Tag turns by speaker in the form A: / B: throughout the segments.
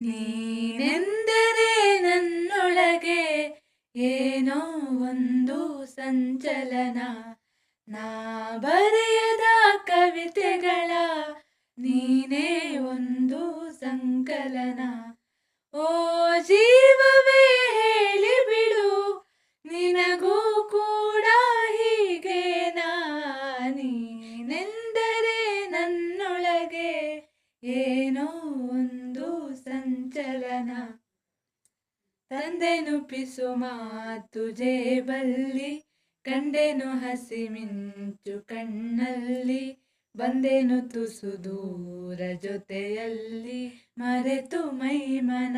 A: ನೀನೆಂದರೆ ನನ್ನೊಳಗೆ ಏನೋ ಒಂದು ಸಂಚಲನ. ನಾ ಬರೆಯದ ಕವಿತೆಗಳ ನೀನೇ ಒಂದು ಸಂಕಲನ. ಓ ಜೀವವೇ ಹೇಳಿಬಿಡು, ನಿನಗೂ ಕೂಡ ಹೀಗೇನಾ? ನೀನೆಂದರೆ ನನ್ನೊಳಗೆ ಏನೋ ಒಂದು ಸಂಚಲನ. ತಂದೆನು ಪಿಸು ಮಾತು ಜೇಬಲ್ಲಿ, ಕಂಡೆನು ಹಸಿ ಮಿಂಚು ಕಣ್ಣಲ್ಲಿ, ಬಂದೆನು ತುಸು ದೂರ ಜೊತೆಯಲ್ಲಿ, ಮರೆತು ಮೈಮನ.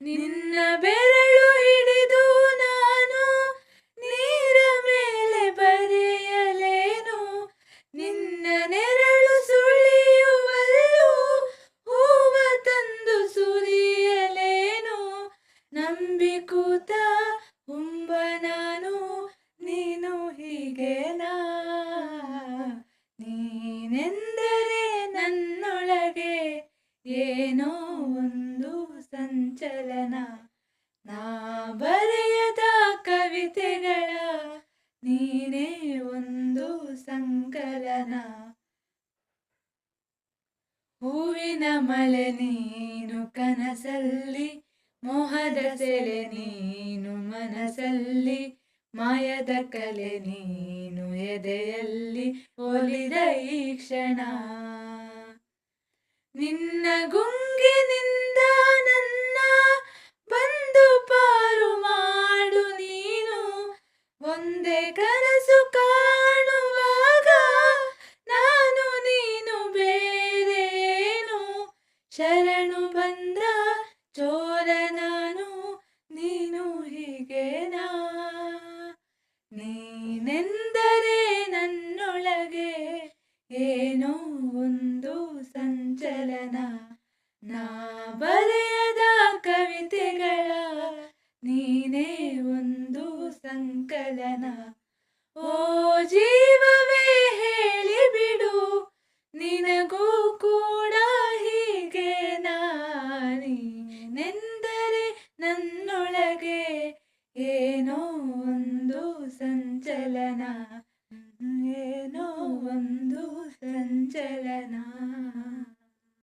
A: ನಿನ್ನ ಬೆರಳು ಹಿಡಿದು ನಾನು ನೀರ ಮೇಲೆ ಬರೆಯಲೇನು, ನಿನ್ನ ನೆರಳು ಸುಳಿಯುವಲ್ಲೂ ಹೂವ ತಂದು ಸುರಿಯಲೇನು. ನಂಬಿ ಕೂತ ಹುಂಬ ನಾನು, ನೀನು ಹೀಗೇನಾ? ನೀನೆಂದರೆ ನನ್ನೊಳಗೆ ಏನೋ ಒಂದು ಸಂಚಲನ. ನಾ ಬರೆಯದ ಕವಿತೆಗಳ ನೀನೇ ಒಂದು ಸಂಕಲನ. ಹೂವಿನ ಮಳೆ ನೀನು ಕನಸಲ್ಲಿ, ಮೋಹದ ಸೆಲೆ ನೀನು ಮನಸ್ಸಲ್ಲಿ, ಮಾಯದ ಕಲೆ ನೀನು ಎದೆಯಲ್ಲಿ ಒಲಿದ ಈ ಕ್ಷಣ. ನಿನ್ನ ಗುಂಗಿನಿಂದ ನನ್ನ ಬಂದು ಪಾರು ಮಾಡು ನೀನು. ಒಂದೇ ಕನಸು ಕಾಣುವಾಗ ನಾನು ನೀನು ಬೇರೇನು. ಶರಣು ಬಂದ ಚೋರ ನಾನು, ನೀನು ಹೀಗೇನಾ? ನೀನೆಂದರೆ ನನ್ನೊಳಗೆ ಏನೋ ಒಂದು ಸಂಚಲನ. ನಾ ಬರೆಯದ ಕವಿತೆಗಳ ನೀನೇ ಒಂದು ಸಂಕಲನ. ಓ ಜೀವವೇ ಹೇಳಿಬಿಡು, ನಿನಗೂ ಕೂಡ ಹೀಗೇನಾ? ನೀನೆಂದರೆ ನನ್ನೊಳಗೆ ಏನೋ ಒಂದು ಸಂಚಲನ, ಏನೋ ಒಂದು ಸಂಚಲನ.